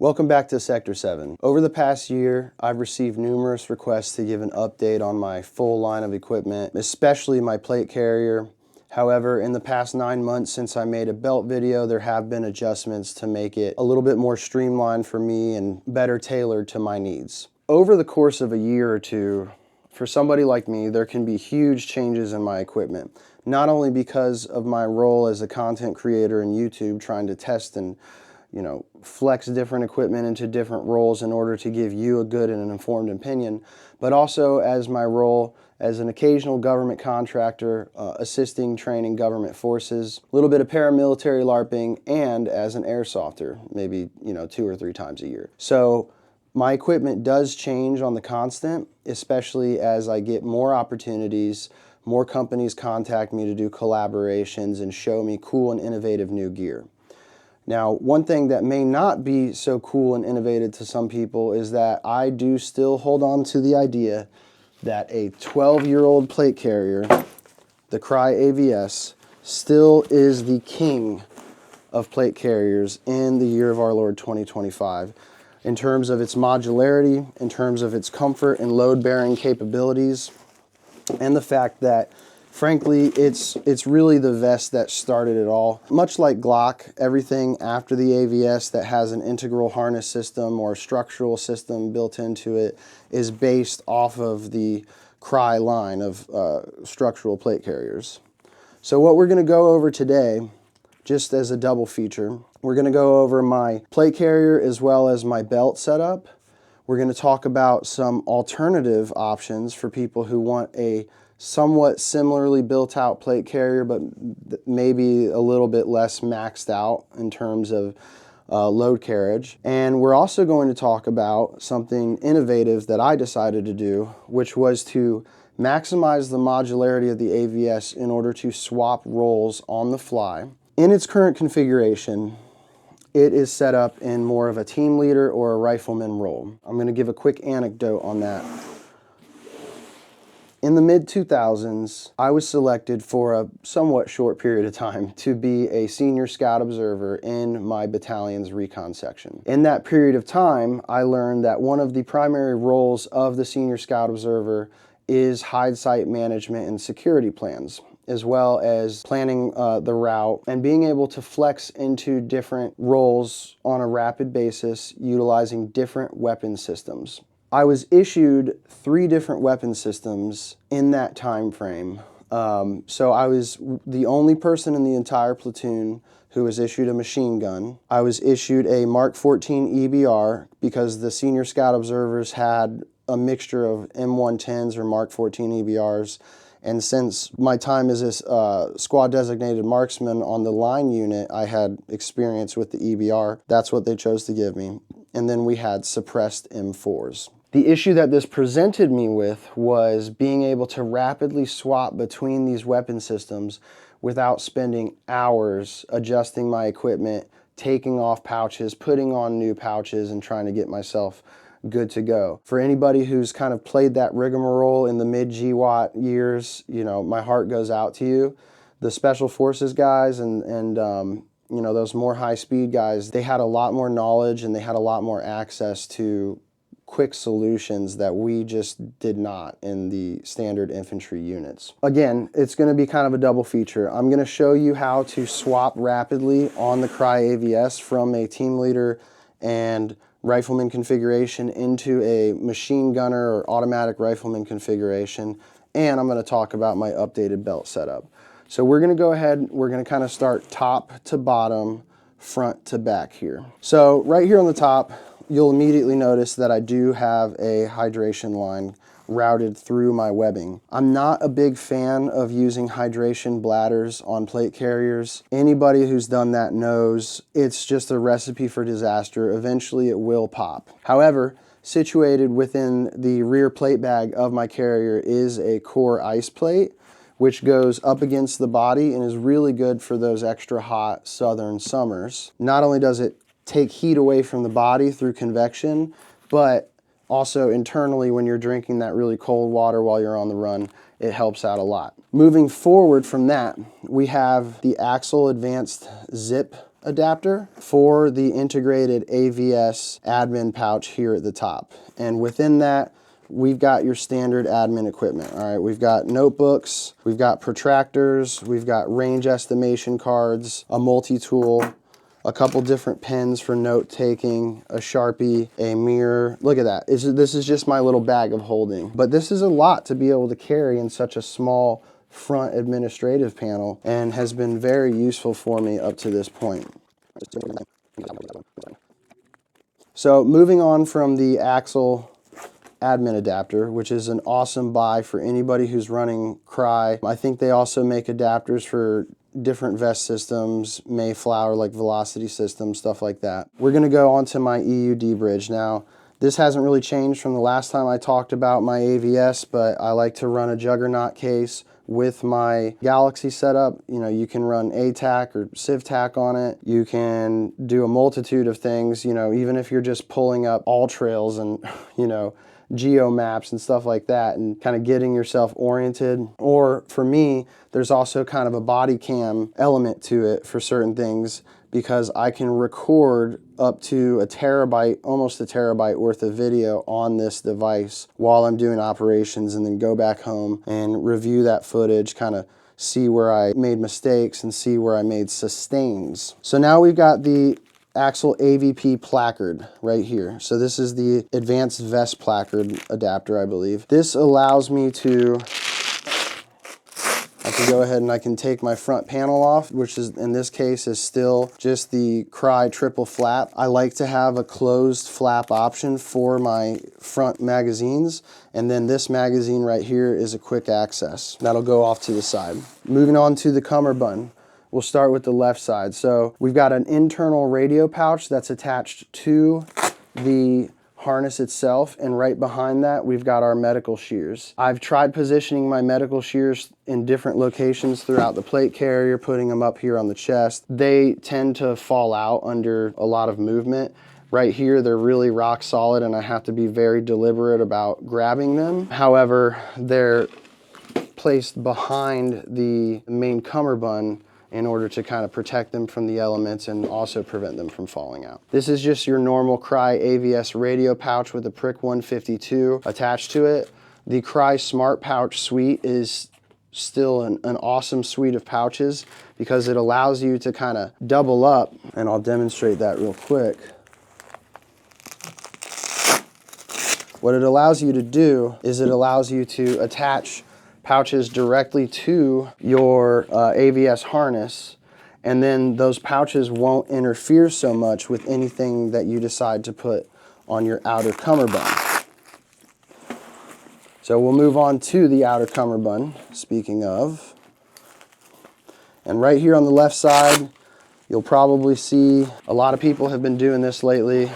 Welcome back to Sector 7. Over the past year, I've received numerous requests to give an update on my full line of equipment, especially my plate carrier. However, in the past 9 months since I made a belt video, there have been adjustments to make it a little bit more streamlined for me and better tailored to my needs. Over the course of a year or two, for somebody like me, there can be huge changes in my equipment. Not only because of my role as a content creator in YouTube, trying to test and flex different equipment into different roles in order to give you a good and an informed opinion, but also as my role as an occasional government contractor, assisting training government forces, a little bit of paramilitary LARPing, and as an airsofter, maybe 2 or 3 times a year. So my equipment does change on the constant, especially as I get more opportunities, more companies contact me to do collaborations and show me cool and innovative new gear. Now, one thing that may not be so cool and innovative to some people is that I do still hold on to the idea that a 12-year-old plate carrier, the Cry AVS, still is the king of plate carriers in the year of our Lord 2025 in terms of its modularity, in terms of its comfort and load-bearing capabilities, and the fact that frankly, it's really the vest that started it all. Much like Glock, everything after the AVS that has an integral harness system or structural system built into it is based off of the Cry line of structural plate carriers. So what we're going to go over today, just as a double feature, we're going to go over my plate carrier as well as my belt setup. We're going to talk about some alternative options for people who want a somewhat similarly built out plate carrier, but maybe a little bit less maxed out in terms of load carriage. And we're also going to talk about something innovative that I decided to do, which was to maximize the modularity of the AVS in order to swap roles on the fly. In its current configuration, it is set up in more of a team leader or a rifleman role. I'm going to give a quick anecdote on that. In the mid-2000s, I was selected for a somewhat short period of time to be a senior scout observer in my battalion's recon section. In that period of time, I learned that one of the primary roles of the senior scout observer is hide site management and security plans, as well as planning the route and being able to flex into different roles on a rapid basis utilizing different weapon systems. I was issued 3 different weapon systems in that time frame. So I was the only person in the entire platoon who was issued a machine gun. I was issued a Mark 14 EBR because the senior scout observers had a mixture of M110s or Mark 14 EBRs. And since my time as a squad designated marksman on the line unit, I had experience with the EBR. That's what they chose to give me. And then we had suppressed M4s. The issue that this presented me with was being able to rapidly swap between these weapon systems without spending hours adjusting my equipment, taking off pouches, putting on new pouches, and trying to get myself good to go. For anybody who's kind of played that rigmarole in the mid-GWAT years, my heart goes out to you. The Special Forces guys and those more high-speed guys, they had a lot more knowledge and they had a lot more access to quick solutions that we just did not in the standard infantry units. Again, it's going to be kind of a double feature. I'm going to show you how to swap rapidly on the Cry AVS from a team leader and rifleman configuration into a machine gunner or automatic rifleman configuration, and I'm going to talk about my updated belt setup. So we're going to go ahead, we're going to kind of start top to bottom, front to back here. So right here on the top, you'll immediately notice that I do have a hydration line routed through my webbing. I'm not a big fan of using hydration bladders on plate carriers. Anybody who's done that knows it's just a recipe for disaster. Eventually it will pop. However, situated within the rear plate bag of my carrier is a core ice plate, which goes up against the body and is really good for those extra hot southern summers. Not only does it take heat away from the body through convection, but also internally when you're drinking that really cold water while you're on the run, it helps out a lot. Moving forward from that, we have the Axle Advanced Zip adapter for the integrated AVS admin pouch here at the top. And within that, we've got your standard admin equipment. All right, we've got notebooks, we've got protractors, we've got range estimation cards, a multi-tool, a couple different pens for note taking, a Sharpie, a mirror. Look at that. This is just my little bag of holding. But this is a lot to be able to carry in such a small front administrative panel, and has been very useful for me up to this point. So moving on from the Axle admin adapter, which is an awesome buy for anybody who's running Cry. I think they also make adapters for different vest systems, Mayflower, like velocity systems, stuff like that. We're gonna go on to my EUD bridge. Now, this hasn't really changed from the last time I talked about my AVS, but I like to run a Juggernaut case with my Galaxy setup. You know, you can run ATAC or CivTAC on it. You can do a multitude of things, you know, even if you're just pulling up all trails and, you know, geo maps and stuff like that, and kind of getting yourself oriented. Or for me, there's also kind of a body cam element to it for certain things, because I can record up to a terabyte, almost a terabyte worth of video on this device while I'm doing operations, and then go back home and review that footage, kind of see where I made mistakes and see where I made sustains. So now we've got the Axle AVP placard right here. So this is the advanced vest placard adapter, I believe. This allows me to, I can go ahead and I can take my front panel off, which is in this case is still just the Cry triple flap. I like to have a closed flap option for my front magazines, and then this magazine right here is a quick access. That'll go off to the side. Moving on to the cummerbund. We'll start with the left side. So we've got an internal radio pouch that's attached to the harness itself, and right behind that we've got our medical shears. I've tried positioning my medical shears in different locations throughout the plate carrier, putting them up here on the chest. They tend to fall out under a lot of movement. Right here, they're really rock solid, and I have to be very deliberate about grabbing them. However, they're placed behind the main cummerbund in order to kind of protect them from the elements and also prevent them from falling out. This is just your normal Cry AVS radio pouch with a Prick 152 attached to it. The Cry Smart Pouch suite is still an awesome suite of pouches, because it allows you to kind of double up, and I'll demonstrate that real quick. What it allows you to do is it allows you to attach pouches directly to your AVS harness, and then those pouches won't interfere so much with anything that you decide to put on your outer cummerbund. So we'll move on to the outer cummerbund, speaking of. And right here on the left side, you'll probably see a lot of people have been doing this lately.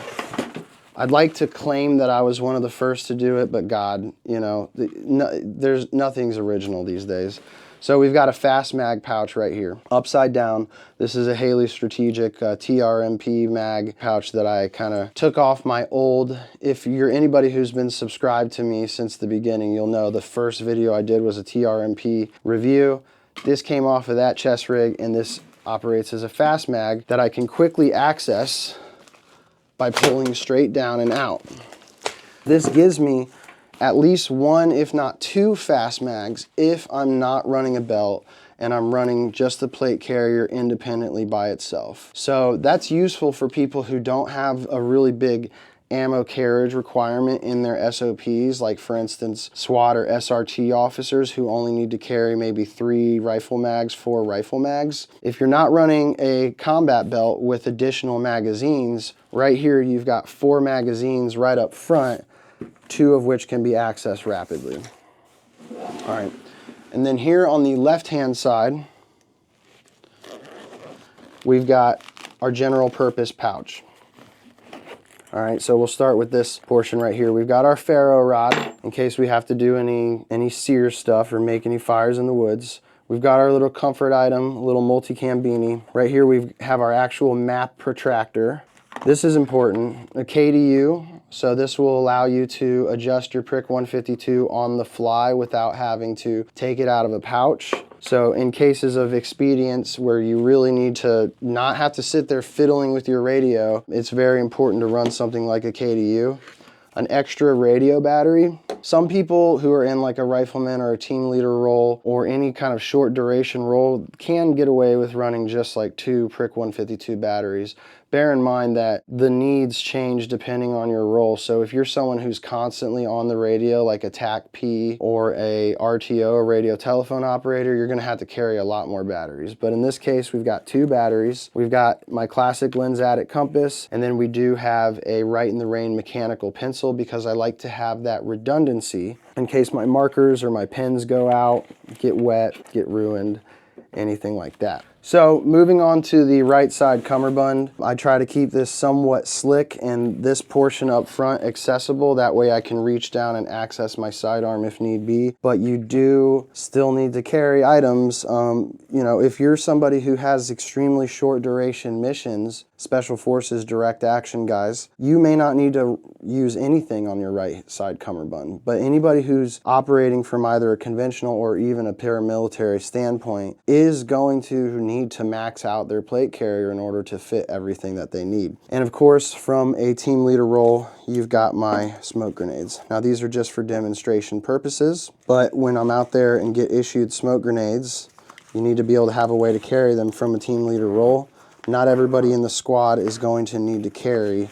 I'd like to claim that I was one of the first to do it, but God, you know, there's nothing's original these days. So we've got a fast mag pouch right here, upside down. This is a Haley Strategic TRMP mag pouch that I kind of took off my old. If you're anybody who's been subscribed to me since the beginning, you'll know the first video I did was a TRMP review. This came off of that chest rig, and this operates as a fast mag that I can quickly access by pulling straight down and out. This gives me at least one, if not two fast mags if I'm not running a belt and I'm running just the plate carrier independently by itself. So that's useful for people who don't have a really big ammo carriage requirement in their SOPs, like for instance SWAT or SRT officers who only need to carry maybe 3 rifle mags, 4 rifle mags. If you're not running a combat belt with additional magazines, right here you've got 4 magazines right up front, 2 of which can be accessed rapidly. All right, and then here on the left hand side we've got our general purpose pouch. All right, so we'll start with this portion right here. We've got our ferro rod in case we have to do any sear stuff or make any fires in the woods. We've got our little comfort item, a little multicam beanie. Right here we have our actual map protractor. This is important, a KDU So this will allow you to adjust your Prick 152 on the fly without having to take it out of a pouch. So in cases of expedience where you really need to not have to sit there fiddling with your radio, it's very important to run something like a KDU. An extra radio battery. Some people who are in like a rifleman or a team leader role or any kind of short duration role can get away with running just like 2 Prick 152 batteries. Bear in mind that the needs change depending on your role. So if you're someone who's constantly on the radio, like a TAC P or a RTO, a radio telephone operator, you're gonna have to carry a lot more batteries. But in this case, we've got 2 batteries. We've got my classic lens addict compass, and then we do have a Right in the Rain mechanical pencil because I like to have that redundancy in case my markers or my pens go out, get wet, get ruined, anything like that. So moving on to the right side cummerbund, I try to keep this somewhat slick and this portion up front accessible. That way I can reach down and access my sidearm if need be. But you do still need to carry items. You know, if you're somebody who has extremely short duration missions, special forces, direct action guys, you may not need to use anything on your right side cummerbund. But anybody who's operating from either a conventional or even a paramilitary standpoint is going to need to max out their plate carrier in order to fit everything that they need. And of course, from a team leader role, you've got my smoke grenades. Now these are just for demonstration purposes, but when I'm out there and get issued smoke grenades, you need to be able to have a way to carry them from a team leader role. Not everybody in the squad is going to need to carry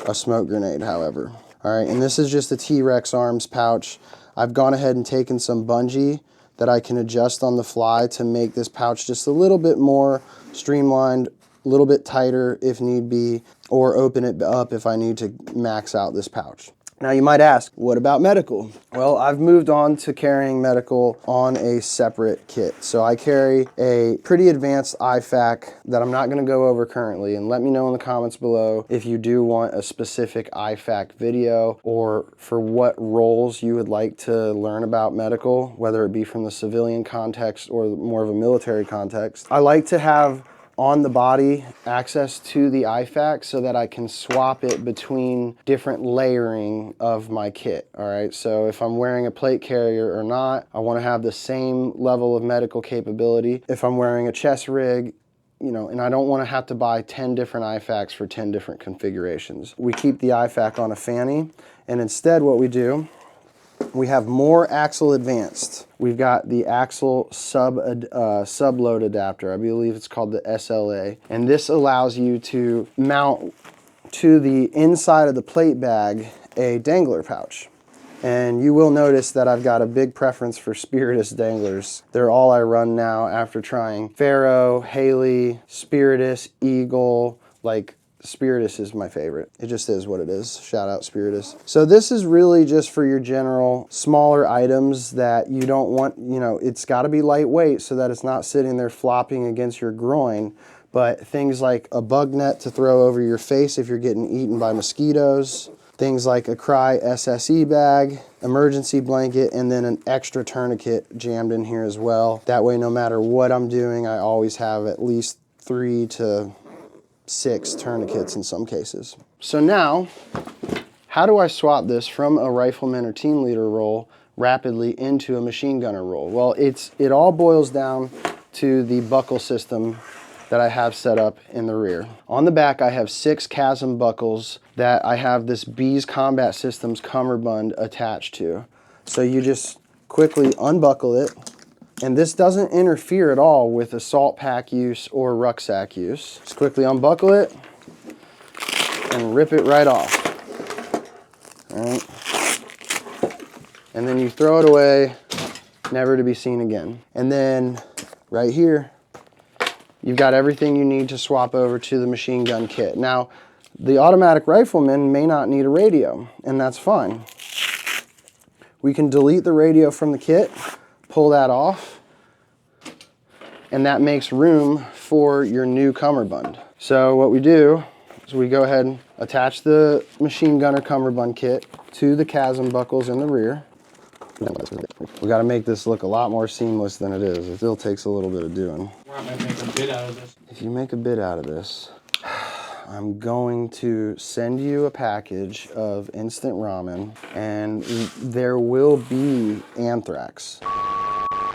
a smoke grenade, however. All right, and this is just a T-Rex arms pouch. I've gone ahead and taken some bungee that I can adjust on the fly to make this pouch just a little bit more streamlined, a little bit tighter if need be, or open it up if I need to max out this pouch. Now you might ask, what about medical? Well, I've moved on to carrying medical on a separate kit. So I carry a pretty advanced IFAK that I'm not gonna go over currently, and let me know in the comments below if you do want a specific IFAK video or for what roles you would like to learn about medical, whether it be from the civilian context or more of a military context. I like to have on the body access to the IFAK so that I can swap it between different layering of my kit. All right, so if I'm wearing a plate carrier or not, I want to have the same level of medical capability. If I'm wearing a chest rig, you know, and I don't want to have to buy 10 different IFAKs for 10 different configurations. We keep the IFAK on a fanny, and instead what we do, we have more axle advanced. We've got the axle sub-load adapter. I believe it's called the SLA. And this allows you to mount to the inside of the plate bag a dangler pouch. And you will notice that I've got a big preference for Spiritus danglers. They're all I run now after trying Faro, Haley, Spiritus, Eagle, like Spiritus is my favorite. It just is what it is. Shout out Spiritus. So this is really just for your general smaller items that you don't want, you know, it's got to be lightweight so that it's not sitting there flopping against your groin. But things like a bug net to throw over your face if you're getting eaten by mosquitoes, things like a Cry SSE bag, emergency blanket, and then an extra tourniquet jammed in here as well. That way, no matter what I'm doing, I always have at least 3 to 6 tourniquets in some cases. So now, how do I swap this from a rifleman or team leader role rapidly into a machine gunner role? Well, it all boils down to the buckle system that I have set up in the rear. On the back, I have 6 chasm buckles that I have this Bees Combat Systems cummerbund attached to. So you just quickly unbuckle it, and this doesn't interfere at all with assault pack use or rucksack use. Just quickly unbuckle it and rip it right off. All right. And then you throw it away, never to be seen again. And then right here, you've got everything you need to swap over to the machine gun kit. Now, the automatic rifleman may not need a radio, and that's fine. We can delete the radio from the kit, pull that off, and that makes room for your new cummerbund. So what we do is we go ahead and attach the machine gunner cummerbund kit to the chasm buckles in the rear. We got to make this look a lot more seamless than it is. It still takes a little bit of doing. I might make a bit out of this. If you make a bit out of this, I'm going to send you a package of instant ramen, and there will be anthrax.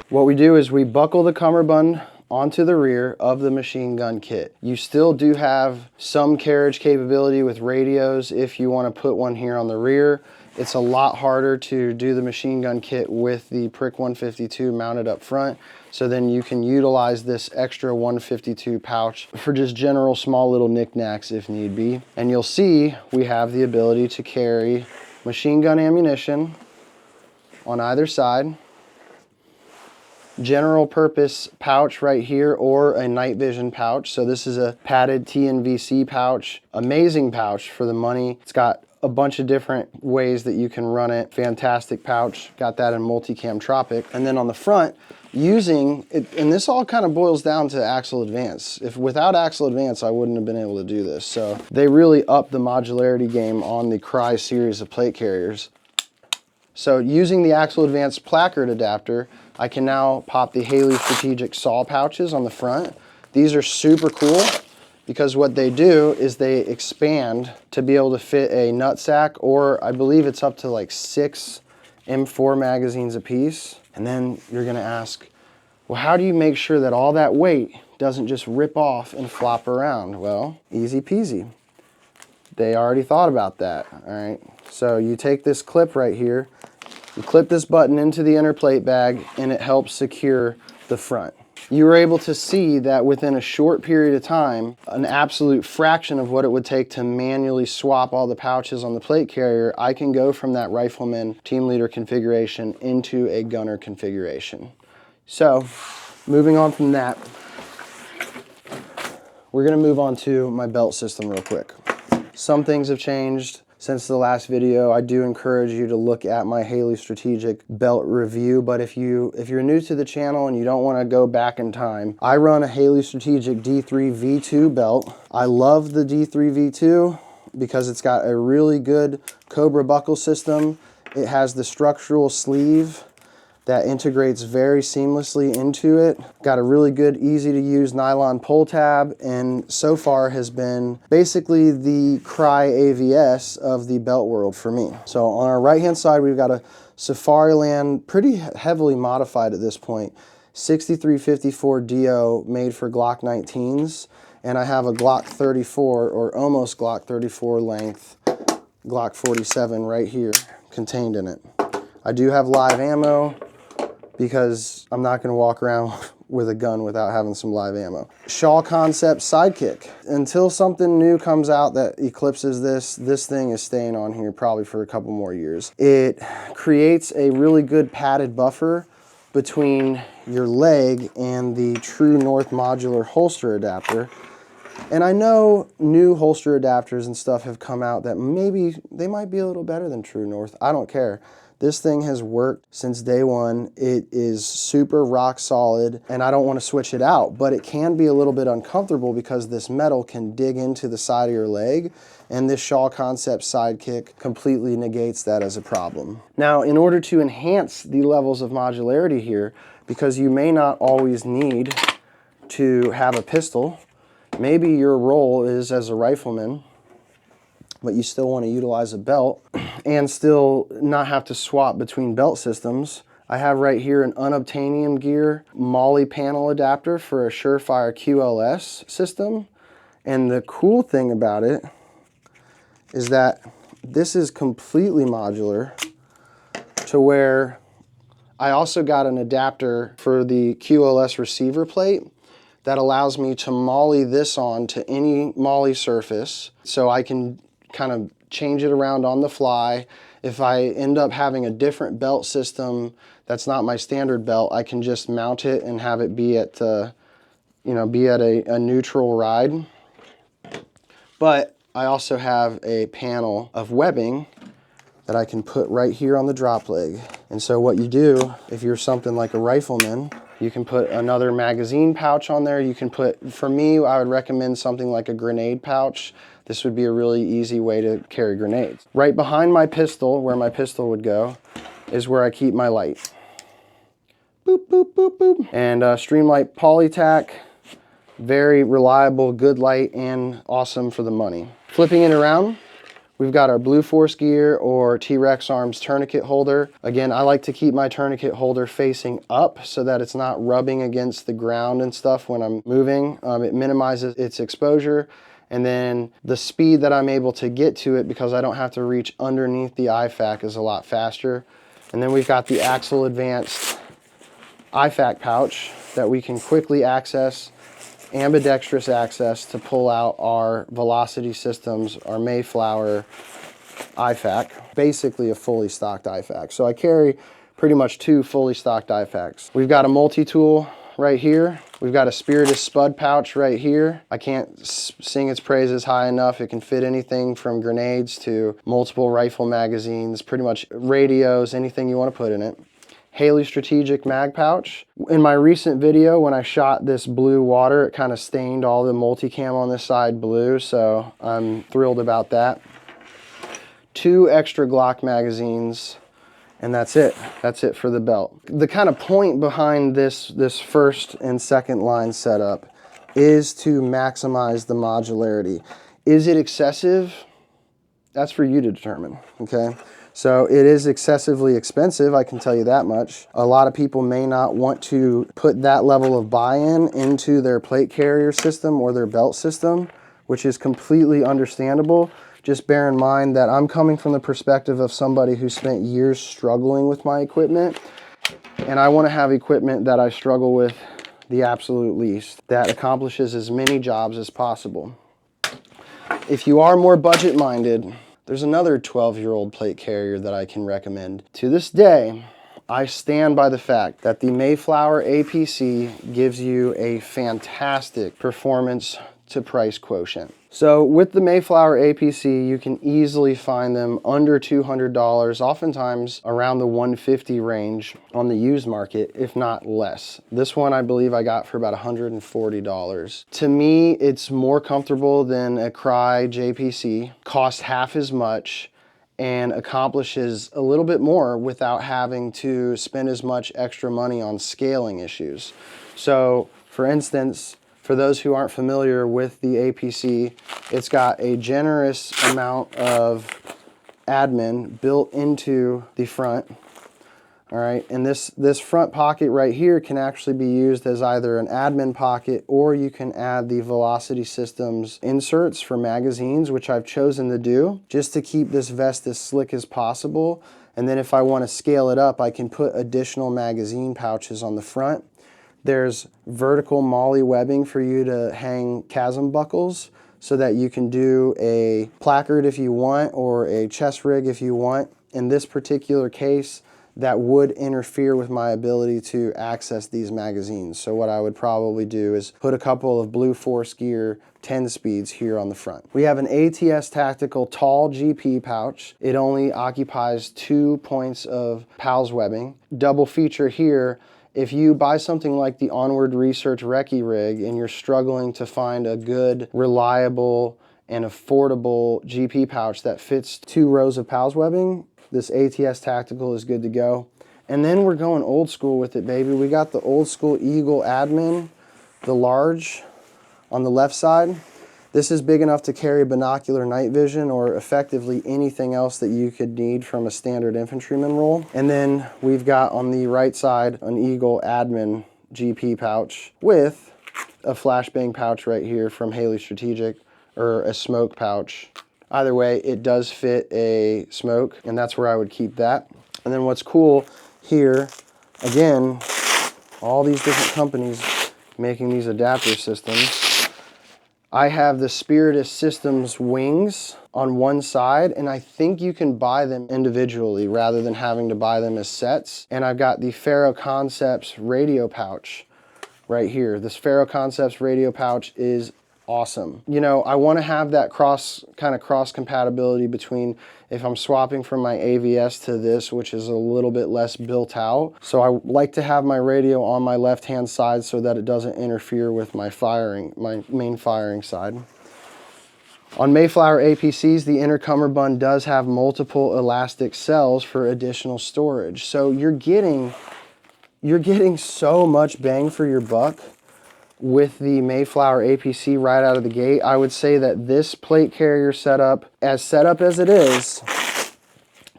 What we do is we buckle the cummerbund onto the rear of the machine gun kit. You still do have some carriage capability with radios if you want to put one here on the rear. It's a lot harder to do the machine gun kit with the Prick 152 mounted up front, so then you can utilize this extra 152 pouch for just general small little knickknacks if need be. And you'll see we have the ability to carry machine gun ammunition on either side, general purpose pouch right here, or a night vision pouch. So this is a padded TNVC pouch, amazing pouch for the money. It's got a bunch of different ways that you can run it. Fantastic pouch, got that in multicam Tropic. And then on the front, using it, and this all kind of boils down to Axle Advance. If without Axle Advance, I wouldn't have been able to do this. So they really upped the modularity game on the Cry series of plate carriers. So using the Axle Advance placard adapter, I can now pop the Haley Strategic saw pouches on the front. These are super cool because what they do is they expand to be able to fit a nutsack, or I believe it's up to like 6 M4 magazines a piece. And then you're gonna ask, well, how do you make sure that all that weight doesn't just rip off and flop around? Well, easy peasy. They already thought about that, all right? So you take this clip right here, you clip this button into the inner plate bag, and it helps secure the front. You were able to see that within a short period of time, an absolute fraction of what it would take to manually swap all the pouches on the plate carrier, I can go from that rifleman team leader configuration into a gunner configuration. So, moving on from that, we're gonna move on to my belt system real quick. Some things have changed since the last video. I do encourage you to look at my Haley Strategic belt review, but if you're new to the channel and you don't want to go back in time, I run a Haley Strategic D3 V2 belt. I love the D3 V2 because it's got a really good Cobra buckle system. It has the structural sleeve that integrates very seamlessly into it. Got a really good, easy to use nylon pull tab, and so far has been basically the Cry AVS of the belt world for me. So on our right hand side, we've got a Safariland, pretty heavily modified at this point, 6354 DO made for Glock 19s, and I have a Glock 34, or almost Glock 34 length, Glock 47 right here contained in it. I do have live ammo, because I'm not gonna walk around with a gun without having some live ammo. Shaw Concept Sidekick. Until something new comes out that eclipses this thing is staying on here probably for a couple more years. It creates a really good padded buffer between your leg and the True North modular holster adapter. And I know new holster adapters and stuff have come out that maybe they might be a little better than True North. I don't care. This thing has worked since day one. It is super rock solid, and I don't want to switch it out, but it can be a little bit uncomfortable because this metal can dig into the side of your leg, and this Shaw Concept Sidekick completely negates that as a problem. Now, in order to enhance the levels of modularity here, because you may not always need to have a pistol, maybe your role is as a rifleman, but you still want to utilize a belt and still not have to swap between belt systems. I have right here an Unobtainium Gear Molly panel adapter for a Surefire QLS system. And the cool thing about it is that this is completely modular to where I also got an adapter for the QLS receiver plate that allows me to molly this on to any molly surface, so I can kind of change it around on the fly. If I end up having a different belt system that's not my standard belt, I can just mount it and have it be at a neutral ride. But I also have a panel of webbing that I can put right here on the drop leg. And so what you do, if you're something like a rifleman, you can put another magazine pouch on there. You can put, for me, I would recommend something like a grenade pouch. This would be a really easy way to carry grenades. Right behind my pistol, where my pistol would go, is where I keep my light. Boop, boop, boop, boop. And Streamlight Polytac Very reliable, good light, and awesome for the money. Flipping it around, we've got our Blue Force gear or T-Rex Arms tourniquet holder. Again, I like to keep my tourniquet holder facing up so that it's not rubbing against the ground and stuff when I'm moving. It minimizes its exposure. And then the speed that I'm able to get to it, because I don't have to reach underneath the IFAK, is a lot faster. And then we've got the Axle Advanced IFAK pouch that we can quickly access, ambidextrous access to pull out our Velocity Systems, our Mayflower IFAK, basically a fully stocked IFAK. So I carry pretty much 2 fully stocked IFAKs. We've got a multi-tool right here. We've got a Spiritus Spud pouch right here. I can't sing its praises high enough. It can fit anything from grenades to multiple rifle magazines, pretty much radios, anything you want to put in it. Haley Strategic mag pouch. In my recent video, when I shot this blue water, it kind of stained all the multicam on this side blue, so I'm thrilled about that. 2 extra Glock magazines, and that's it. That's it for the belt. The kind of point behind this first and second line setup is to maximize the modularity. Is it excessive? That's for you to determine, okay? So it is excessively expensive, I can tell you that much. A lot of people may not want to put that level of buy-in into their plate carrier system or their belt system, which is completely understandable. Just bear in mind that I'm coming from the perspective of somebody who spent years struggling with my equipment, and I want to have equipment that I struggle with the absolute least, that accomplishes as many jobs as possible. If you are more budget-minded, there's another 12-year-old plate carrier that I can recommend. To this day, I stand by the fact that the Mayflower APC gives you a fantastic performance to price quotient. So with the Mayflower APC, you can easily find them under $200, oftentimes around the $150 range on the used market, if not less. This one I believe I got for about $140. To me, it's more comfortable than a Cry JPC, costs half as much, and accomplishes a little bit more without having to spend as much extra money on scaling issues. So for instance, for those who aren't familiar with the APC, it's got a generous amount of admin built into the front. All right, and this front pocket right here can actually be used as either an admin pocket, or you can add the Velocity Systems inserts for magazines, which I've chosen to do just to keep this vest as slick as possible. And then if I want to scale it up, I can put additional magazine pouches on the front. There's vertical MOLLE webbing for you to hang chasm buckles so that you can do a placard if you want, or a chest rig if you want. In this particular case, that would interfere with my ability to access these magazines. So what I would probably do is put a couple of Blue Force Gear 10 speeds here on the front. We have an ATS Tactical tall GP pouch. It only occupies 2 points of PALS webbing. Double feature here. If you buy something like the Onward Research Recce rig and you're struggling to find a good, reliable, and affordable GP pouch that fits 2 rows of PALS webbing, this ATS Tactical is good to go. And then we're going old school with it, baby. We got the old school Eagle Admin, the large on the left side. This is big enough to carry binocular night vision or effectively anything else that you could need from a standard infantryman role. And then we've got on the right side an Eagle Admin GP pouch with a flashbang pouch right here from Haley Strategic, or a smoke pouch. Either way, it does fit a smoke, and that's where I would keep that. And then what's cool here, again, all these different companies making these adapter systems. I have the Spiritus Systems wings on one side, and I think you can buy them individually rather than having to buy them as sets. And I've got the Faro Concepts radio pouch right here. This Faro Concepts radio pouch is awesome. You know, I want to have that cross compatibility between if I'm swapping from my AVS to this, which is a little bit less built out. So I like to have my radio on my left-hand side so that it doesn't interfere with my main firing side. On Mayflower APCs, the inner cummerbund does have multiple elastic cells for additional storage. So you're getting so much bang for your buck with the Mayflower APC right out of the gate, I would say that this plate carrier setup as it is,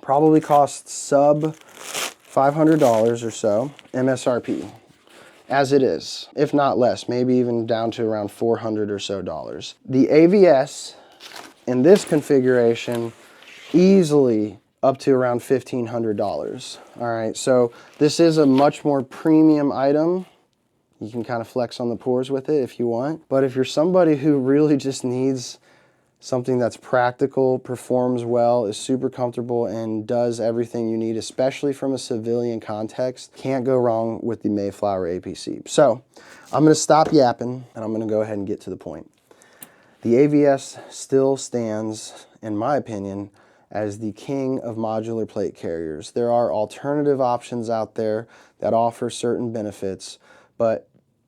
probably costs sub $500 or so MSRP. As it is, if not less, maybe even down to around $400 or so. The AVS in this configuration, easily up to around $1,500. All right, so this is a much more premium item. You can kind of flex on the pores with it if you want. But if you're somebody who really just needs something that's practical, performs well, is super comfortable, and does everything you need, especially from a civilian context, can't go wrong with the Mayflower APC. So I'm gonna stop yapping and I'm gonna go ahead and get to the point. The AVS still stands, in my opinion, as the king of modular plate carriers. There are alternative options out there that offer certain benefits, but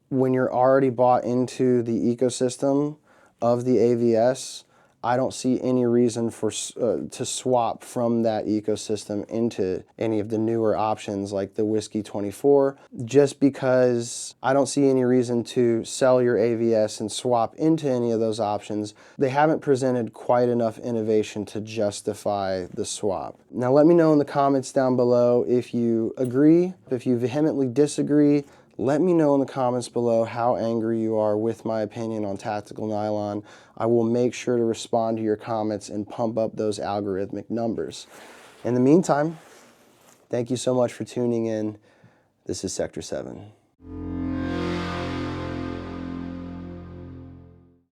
when you're already bought into the ecosystem of the AVS, I don't see any reason to swap from that ecosystem into any of the newer options like the Whiskey 24, just because I don't see any reason to sell your AVS and swap into any of those options. They haven't presented quite enough innovation to justify the swap. Now let me know in the comments down below if you agree, if you vehemently disagree. Let me know in the comments below how angry you are with my opinion on tactical nylon. I will make sure to respond to your comments and pump up those algorithmic numbers. In the meantime, thank you so much for tuning in. This is Sector 7.